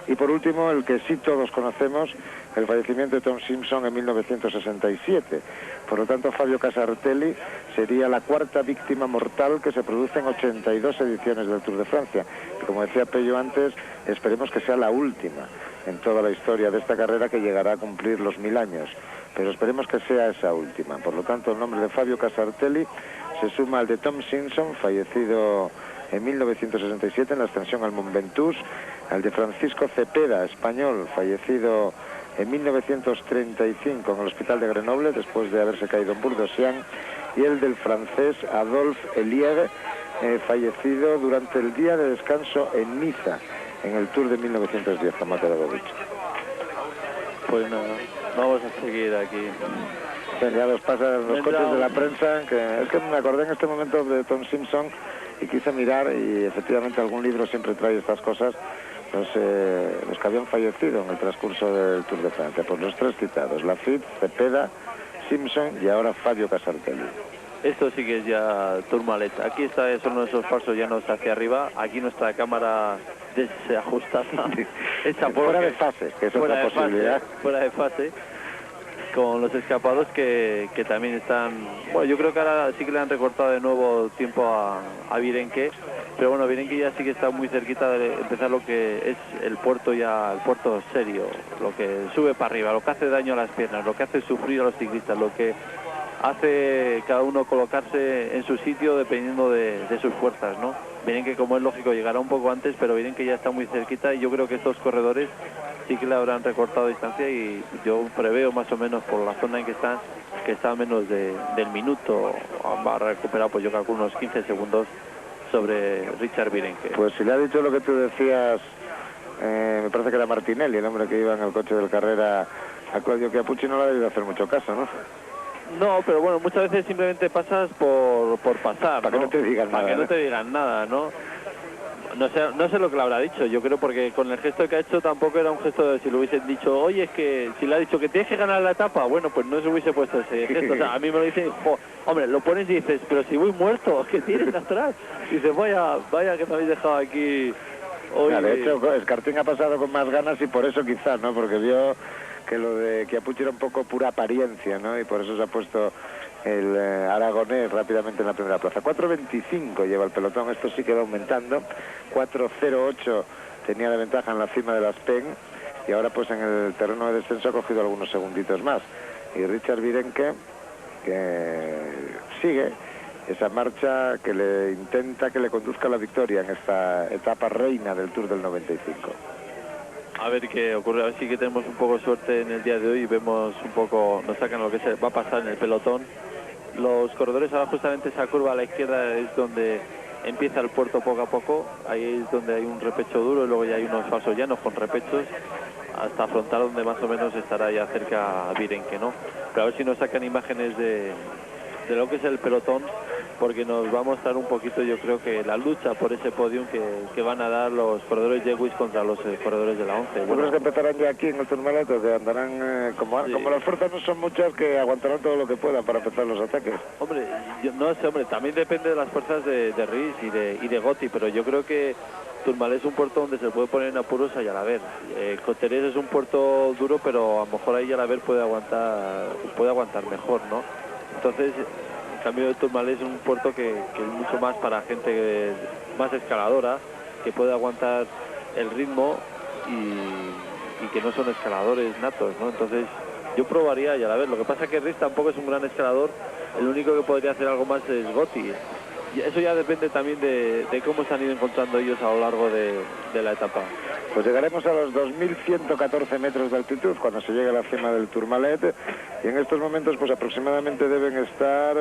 Speaker 2: y por último, el que sí todos conocemos, el fallecimiento de Tom Simpson en 1967. Por lo tanto, Fabio Casartelli sería la cuarta víctima mortal que se produce en 82 ediciones del Tour de Francia. Y como decía Pello antes, esperemos que sea la última en toda la historia de esta carrera, que llegará a cumplir los 1000 años. Pero esperemos que sea esa última. Por lo tanto, el nombre de Fabio Casartelli se suma al de Tom Simpson, fallecido en 1967 en la ascensión al Mont Ventoux, al de Francisco Cepeda, español, fallecido en 1935 en el hospital de Grenoble después de haberse caído en Bourg-d'Oisans, y el del francés Adolphe Hélier, fallecido durante el día de descanso en Niza en el Tour de 1910, como ha quedado dicho.
Speaker 1: Pues nada, vamos a seguir aquí.
Speaker 2: Ya los pasan los coches de la prensa, que es que me acordé en este momento de Tom Simpson y quise mirar, y efectivamente algún libro siempre trae estas cosas, los que habían fallecido en el transcurso del Tour de Francia. Pues los tres citados, Lafitte, Cepeda, Simpson y ahora Fabio Casartelli.
Speaker 1: Esto sí que es ya Tourmalet. Aquí son esos falsos llanos hacia arriba. Aquí nuestra cámara desajustada. Hecha
Speaker 2: fuera de fase, que es otra posibilidad.
Speaker 1: Fuera de fase. Con los escapados que también están... Bueno, yo creo que ahora sí que le han recortado de nuevo tiempo a Virenque. Pero bueno, Virenque ya sí que está muy cerquita de empezar lo que es el puerto ya, el puerto serio. Lo que sube para arriba, lo que hace daño a las piernas, lo que hace sufrir a los ciclistas, lo que hace cada uno colocarse en su sitio dependiendo de sus fuerzas, ¿no? Virenque, como es lógico, llegará un poco antes, pero Virenque ya está muy cerquita, y yo creo que estos corredores sí que le habrán recortado distancia, y yo preveo más o menos por la zona en que está a menos del minuto, va a recuperar, pues yo calculo unos 15 segundos sobre Richard Virenque.
Speaker 2: Pues si le ha dicho lo que tú decías, me parece que era Martinelli, el hombre que iba en el coche del Carrera, a Claudio Chiappucci, no le ha debido hacer mucho caso, ¿no?
Speaker 1: No, pero bueno, muchas veces simplemente pasas por pasar,
Speaker 2: para que no te digan nada.
Speaker 1: Para que no te digan nada, ¿no? No sé lo que le habrá dicho, yo creo, porque con el gesto que ha hecho tampoco era un gesto de si le hubiesen dicho, oye, es que si le ha dicho que tienes que ganar la etapa, bueno, pues no se hubiese puesto ese gesto. O sea, a mí me lo dicen, hombre, lo pones y dices, pero si voy muerto, ¿qué tienes atrás? Y dices, vaya que me habéis dejado aquí hoy.
Speaker 2: De hecho, Escartín ha pasado con más ganas, y por eso quizás, ¿no? Porque vio que lo de Chiappucci era un poco pura apariencia, ¿no? Y por eso se ha puesto el aragonés rápidamente en la primera plaza. 4.25 lleva el pelotón, esto sí que va aumentando. 4.08 tenía de ventaja en la cima de las PEN, y ahora pues en el terreno de descenso ha cogido algunos segunditos más. Y Richard Virenque, que sigue esa marcha que le intenta que le conduzca a la victoria en esta etapa reina del Tour del 95.
Speaker 1: A ver qué ocurre, a ver si que tenemos un poco de suerte en el día de hoy y vemos un poco, nos sacan lo que se va a pasar en el pelotón. Los corredores, ahora justamente esa curva a la izquierda es donde empieza el puerto poco a poco, ahí es donde hay un repecho duro y luego ya hay unos falsos llanos con repechos hasta afrontar donde más o menos estará ya cerca Virenque, ¿no? Pero a ver si nos sacan imágenes de lo que es el pelotón, porque nos va a mostrar un poquito, yo creo, que la lucha por ese podium que van a dar los corredores de Lewis contra los corredores de la 11.
Speaker 2: Bueno, que empezarán ya aquí en el Tourmalet, que andarán, como las fuerzas no son muchas, que aguantarán todo lo que puedan para empezar los ataques.
Speaker 1: Hombre, no sé, hombre, también depende de las fuerzas de Riz y de Gotti, pero yo creo que Tourmalet es un puerto donde se puede poner en apuros a Yalaber. Coterés es un puerto duro, pero a lo mejor ahí Yalaber puede aguantar mejor, ¿no? Entonces, en cambio de Tourmalet es un puerto que es mucho más para gente más escaladora, que puede aguantar el ritmo y que no son escaladores natos, ¿no? Entonces yo probaría Yalaber. Lo que pasa es que Riz tampoco es un gran escalador, el único que podría hacer algo más es Gotti. Y eso ya depende también de cómo se han ido encontrando ellos a lo largo de la etapa.
Speaker 2: Pues llegaremos a los 2.114 metros de altitud cuando se llegue a la cima del Tourmalet, y en estos momentos pues aproximadamente deben estar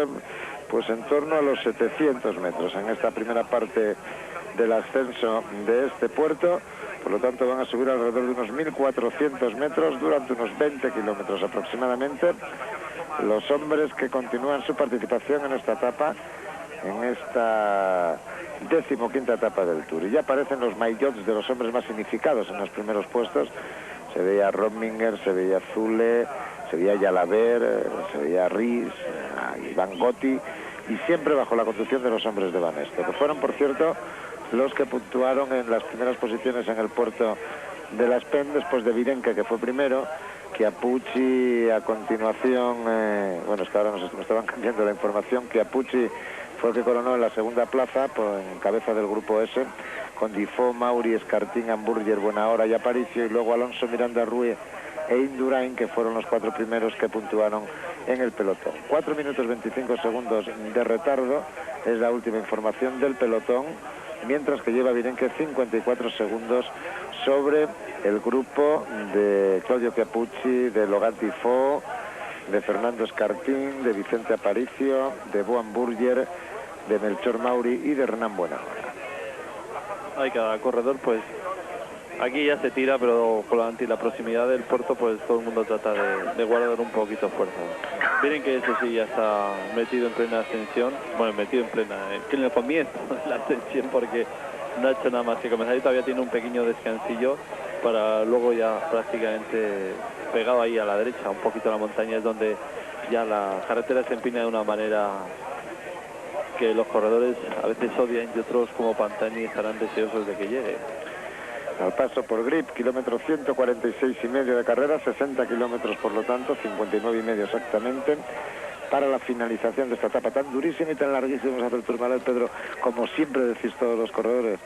Speaker 2: pues en torno a los 700 metros en esta primera parte del ascenso de este puerto. Por lo tanto van a subir alrededor de unos 1.400 metros durante unos 20 kilómetros aproximadamente los hombres que continúan su participación en esta etapa, en esta 15ª etapa del Tour. Y ya aparecen los maillots de los hombres más significados en los primeros puestos. Se veía Rominger, se veía Zule, se veía a Jalabert, se veía a Ries, a Iván Gotti, y siempre bajo la conducción de los hombres de Banesto, que fueron, por cierto, los que puntuaron en las primeras posiciones en el puerto de Las Pen, después de Virenque, que fue primero, Chiappucci a continuación, bueno, es que ahora nos estaban cambiando la información, Chiappucci fue el que coronó en la segunda plaza, en cabeza del grupo S, con Difo, Mauri, Escartín, Hamburger, Buenahora y Aparicio, y luego Alonso, Miranda, Rue e Indurain, que fueron los 4 primeros que puntuaron en el pelotón. 4 minutos 25 segundos de retardo es la última información del pelotón, mientras que lleva Virenque 54 segundos sobre el grupo de Claudio Chiappucci, de Logan Difo, de Fernando Escartín, de Vicente Aparicio, de Bo Hamburger, de Melchor Mauri y de Hernán Buenahora.
Speaker 1: Hay cada corredor, pues aquí ya se tira, pero con la proximidad del puerto, pues todo el mundo trata de guardar un poquito de fuerza. Miren que eso sí ya está metido en plena ascensión, bueno, metido en plena, en el comienzo de la ascensión, porque no ha hecho nada más que comenzar y todavía tiene un pequeño descansillo para luego ya prácticamente pegado ahí a la derecha, un poquito a la montaña, es donde ya la carretera se empina de una manera que los corredores a veces odian y otros como Pantani estarán deseosos de que llegue.
Speaker 2: Al paso por Grip, kilómetro 146,5 de carrera, 60 kilómetros por lo tanto, 59,5 exactamente, para la finalización de esta etapa tan durísima y tan larguísima hacia el Tourmalet, Pedro, como siempre decís todos los corredores.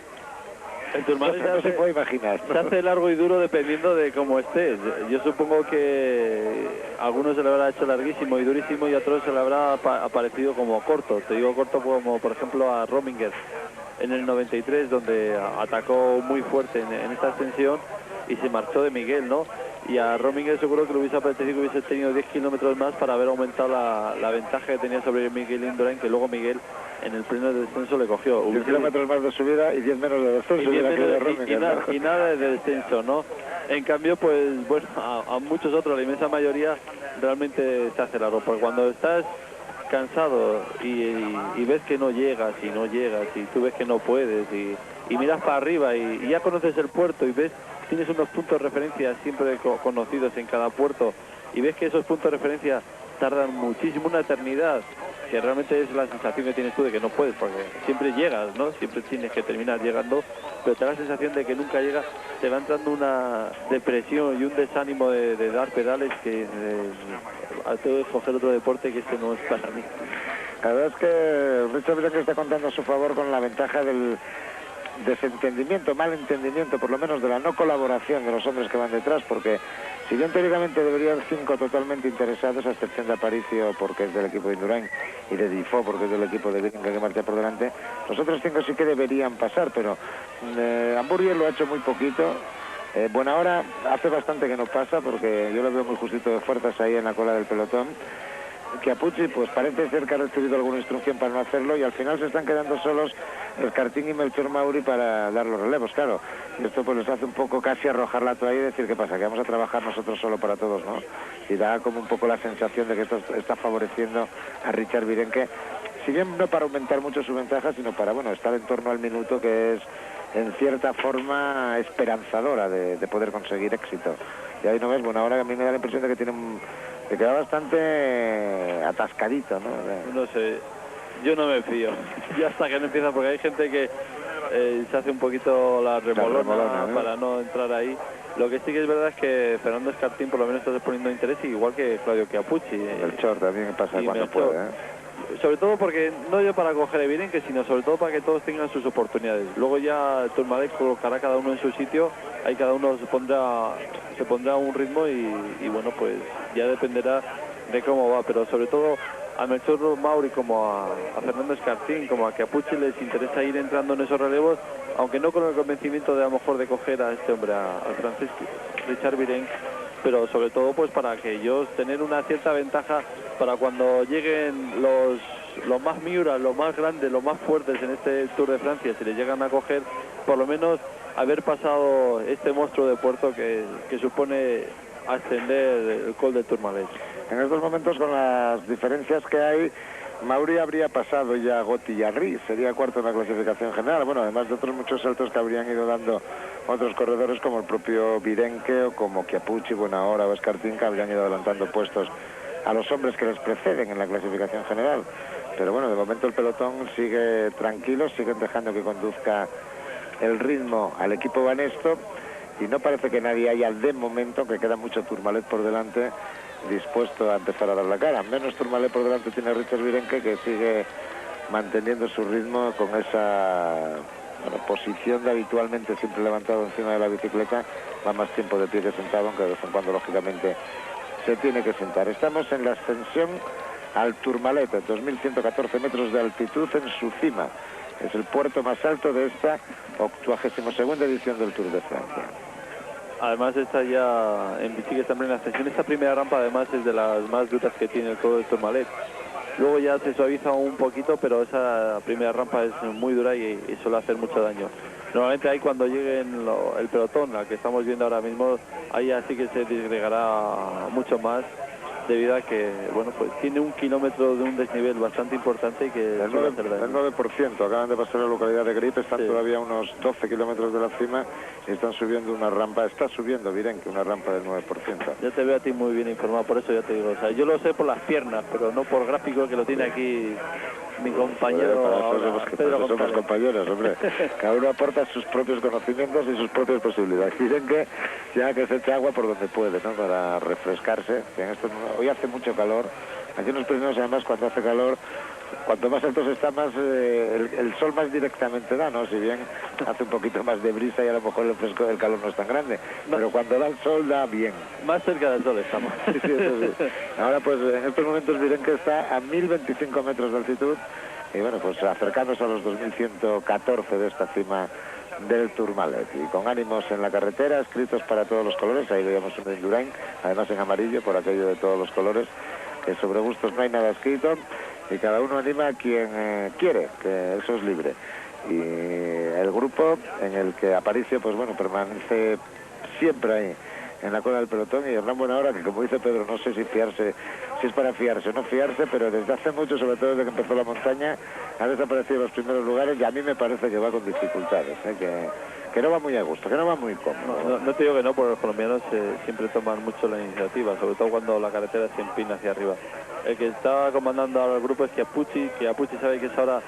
Speaker 1: El Tourmalet
Speaker 2: no se puede imaginar, ¿no?
Speaker 1: Se hace largo y duro dependiendo de cómo estés. Yo supongo que a algunos se le habrá hecho larguísimo y durísimo y a otros se le habrá aparecido como corto. Te digo corto como por ejemplo a Rominger en el 93, donde atacó muy fuerte en esta ascensión y se marchó de Miguel, ¿no? Y a Rominger seguro que le hubiese apetecido que hubiese tenido 10 kilómetros más para haber aumentado la ventaja que tenía sobre Miguel Indurain, que luego Miguel en el pleno descenso le cogió.
Speaker 2: 10 kilómetros más de subida y 10 menos de descenso.
Speaker 1: Y nada de descenso, ¿no? En cambio, pues bueno, a muchos otros, la inmensa mayoría, realmente se hace largo, porque cuando estás cansado y ves que no llegas y tú ves que no puedes y miras para arriba y ya conoces el puerto y ves, tienes unos puntos de referencia siempre conocidos en cada puerto y ves que esos puntos de referencia tardan muchísimo, una eternidad, que realmente es la sensación que tienes tú de que no puedes, porque siempre llegas, ¿no? Siempre tienes que terminar llegando, pero te da la sensación de que nunca llegas, te va entrando una depresión y un desánimo de dar pedales que a todo escoger otro deporte que este no es para mí.
Speaker 2: La verdad es que Richard Virenque está contando a su favor con la ventaja del desentendimiento, mal entendimiento, por lo menos de la no colaboración de los hombres que van detrás, porque si bien teóricamente deberían 5 totalmente interesados, a excepción de Aparicio porque es del equipo de Indurain y de Difo porque es del equipo de Virenque que marcha por delante, los otros 5 sí que deberían pasar, pero Hamburger lo ha hecho muy poquito. Buenahora hace bastante que no pasa porque yo lo veo muy justito de fuerzas ahí en la cola del pelotón. Chiappucci pues parece ser que ha recibido alguna instrucción para no hacerlo y al final se están quedando solos Escartín y Melchor Mauri para dar los relevos, claro. Y esto pues les hace un poco casi arrojar la toalla y decir qué pasa, que vamos a trabajar nosotros solo para todos, ¿no? Y da como un poco la sensación de que esto está favoreciendo a Richard Virenque, si bien no para aumentar mucho su ventaja, sino para, bueno, estar en torno al minuto, que es en cierta forma esperanzadora de poder conseguir éxito. Y ahí no ves, bueno, ahora a mí me da la impresión de que tiene que queda bastante atascadito, ¿no?
Speaker 1: No sé, yo no me fío. Ya hasta que no empieza, porque hay gente que se hace un poquito la remolona, ¿no? Para no entrar ahí. Lo que sí que es verdad es que Fernando Escartín por lo menos está poniendo interés, igual que Claudio Chiappucci.
Speaker 2: El Chor también pasa cuando puede, ¿eh?
Speaker 1: Sobre todo porque, no yo para coger a Virenque, sino sobre todo para que todos tengan sus oportunidades. Luego ya Tourmalet colocará cada uno en su sitio, ahí cada uno se pondrá un ritmo y bueno, pues ya dependerá de cómo va, pero sobre todo a Melchor Mauri como a Fernando Escartín, como a Chiappucci les interesa ir entrando en esos relevos, aunque no con el convencimiento de a lo mejor de coger a este hombre, al francés Richard Virenque, pero sobre todo pues para que ellos tener una cierta ventaja para cuando lleguen los más miuras, los más grandes, los más fuertes en este Tour de Francia, si les llegan a coger, por lo menos haber pasado este monstruo de puerto que supone ascender el Col de Tourmalet.
Speaker 2: En estos momentos, con las diferencias que hay, Mauri habría pasado ya a Gotti y a Ries, sería cuarto en la clasificación general. Bueno, además de otros muchos saltos que habrían ido dando otros corredores como el propio Virenque o como Chiappucci, Buenahora o Escartín, que habrían ido adelantando puestos a los hombres que les preceden en la clasificación general. Pero bueno, de momento el pelotón sigue tranquilo, siguen dejando que conduzca el ritmo al equipo Banesto y no parece que nadie haya de momento, que queda mucho Tourmalet por delante, dispuesto a empezar a dar la cara. Menos Tourmalet por delante tiene Richard Virenque, que sigue manteniendo su ritmo con esa posición de habitualmente siempre levantado encima de la bicicleta. Va más tiempo de pie que sentado, aunque de vez en cuando lógicamente se tiene que sentar. Estamos en la ascensión al Tourmalet, 2.114 metros de altitud en su cima. Es el puerto más alto de esta 82ª edición del Tour de Francia.
Speaker 1: Además está ya en bici que está en plena ascensión. Esta primera rampa además es de las más duras que tiene todo el Tourmalet. Luego ya se suaviza un poquito, pero esa primera rampa es muy dura y suele hacer mucho daño. Normalmente ahí cuando llegue el pelotón, la que estamos viendo ahora mismo, ahí así que se disgregará mucho más, debido a que, bueno, pues tiene 1 kilómetro de un desnivel bastante importante y que
Speaker 2: el 9%, acaban de pasar la localidad de Grip, están todavía unos 12 kilómetros de la cima y están subiendo una rampa, está subiendo Virenque una rampa del 9%.
Speaker 1: Ya te veo a ti muy bien informado, por eso ya te digo, o sea, yo lo sé por las piernas, pero no por gráfico que lo tiene aquí mi compañero.
Speaker 2: Somos compañeros, hombre. Cada uno aporta sus propios conocimientos y sus propias posibilidades. Dicen que ya que se echa agua por donde puede, ¿no? Para refrescarse. Hoy hace mucho calor. Aquí en los Pirineos, además, cuando hace calor, cuanto más altos está, más el sol más directamente da, ¿no? Si bien hace un poquito más de brisa y a lo mejor el fresco del calor no es tan grande, pero cuando da el sol da bien.
Speaker 1: Más cerca del sol estamos.
Speaker 2: Sí, eso sí. Ahora pues en estos momentos miren que está a 1025 metros de altitud y bueno, pues acercándose a los 2114 de esta cima del Tourmalet, y con ánimos en la carretera, escritos para todos los colores. Ahí veíamos un Indurain, además en amarillo por aquello de todos los colores, que sobre gustos no hay nada escrito y cada uno anima a quien quiere, que eso es libre. Y el grupo en el que Aparicio, pues bueno, permanece siempre ahí en la cola del pelotón, y Hernán Buenahora, que como dice Pedro, no sé si es para fiarse o no fiarse, pero desde hace mucho, sobre todo desde que empezó la montaña, ha desaparecido en los primeros lugares y a mí me parece que va con dificultades, que no va muy a gusto, que no va muy cómodo.
Speaker 1: No te digo que no, porque los colombianos siempre toman mucho la iniciativa, sobre todo cuando la carretera se empina hacia arriba. El que está comandando ahora el grupo es Chiappucci, que Chiappucci sabe que es ahora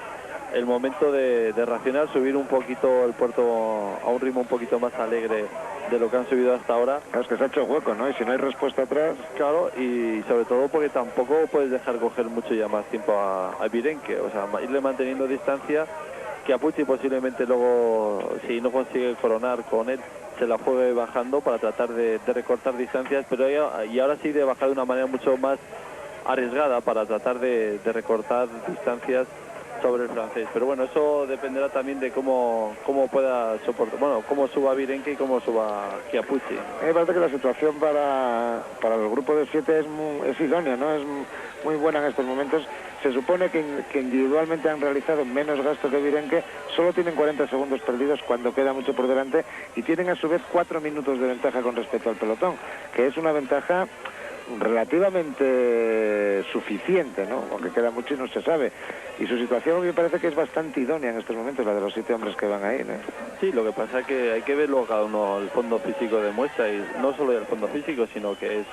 Speaker 1: el momento de racionar, subir un poquito el puerto a un ritmo un poquito más alegre de lo que han subido hasta ahora.
Speaker 2: Claro, es que se ha hecho hueco, ¿no? Y si no hay respuesta atrás...
Speaker 1: Claro, y sobre todo porque tampoco puedes dejar coger mucho ya más tiempo a Virenque, o sea, irle manteniendo distancia, que Chiappucci posiblemente luego, si no consigue coronar con él, se la juegue bajando para tratar de recortar distancias, pero y ahora sí de bajar de una manera mucho más arriesgada para tratar de recortar distancias sobre el francés. Pero bueno, eso dependerá también de cómo pueda soportar, bueno, cómo suba Virenque y cómo suba Chiappucci.
Speaker 2: Me parece que la situación para el grupo de 7 es idónea, ¿no? Es muy buena en estos momentos. Se supone que individualmente han realizado menos gasto que Virenque, solo tienen 40 segundos perdidos cuando queda mucho por delante y tienen a su vez 4 minutos de ventaja con respecto al pelotón, que es una ventaja relativamente suficiente, ¿no? Aunque queda mucho y no se sabe. Y su situación me parece que es bastante idónea en estos momentos, la de los 7 hombres que van ahí, ¿no?
Speaker 1: Sí, lo que pasa es que hay que verlo cada uno, el fondo físico demuestra, y no solo el fondo físico, sino que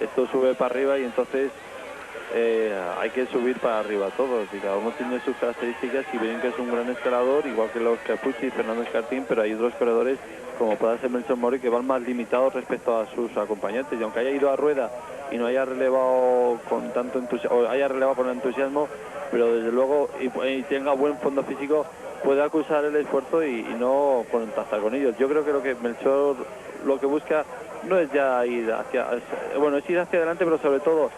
Speaker 1: esto sube para arriba y entonces hay que subir para arriba todos, y cada uno tiene sus características, y ven que es un gran escalador, igual que los Chiappucci y Fernando Escartín, pero hay otros corredores como pueda ser Melchor Mauri, que van más limitados respecto a sus acompañantes, y aunque haya ido a rueda y no haya relevado con tanto entusiasmo, o haya relevado con entusiasmo, pero desde luego y tenga buen fondo físico, puede acusar el esfuerzo y no contactar con ellos. Yo creo que lo que Melchor lo que busca no es ya ir es ir hacia adelante, pero sobre todo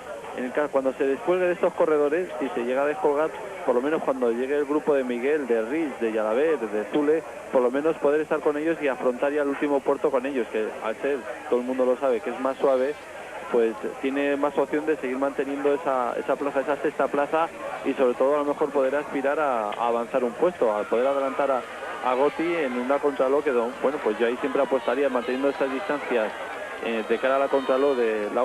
Speaker 1: cuando se descuelgue de estos corredores, si se llega a descolgar, por lo menos cuando llegue el grupo de Miguel, de Ries, de Jalabert, de Zule, por lo menos poder estar con ellos y afrontar ya el último puerto con ellos, que al ser, todo el mundo lo sabe, que es más suave, pues tiene más opción de seguir manteniendo esa plaza, esa sexta plaza, y sobre todo a lo mejor poder aspirar a avanzar un puesto, a poder adelantar a Gotti en una contraló que, bueno, pues yo ahí siempre apostaría manteniendo estas distancias de cara a la contraló de la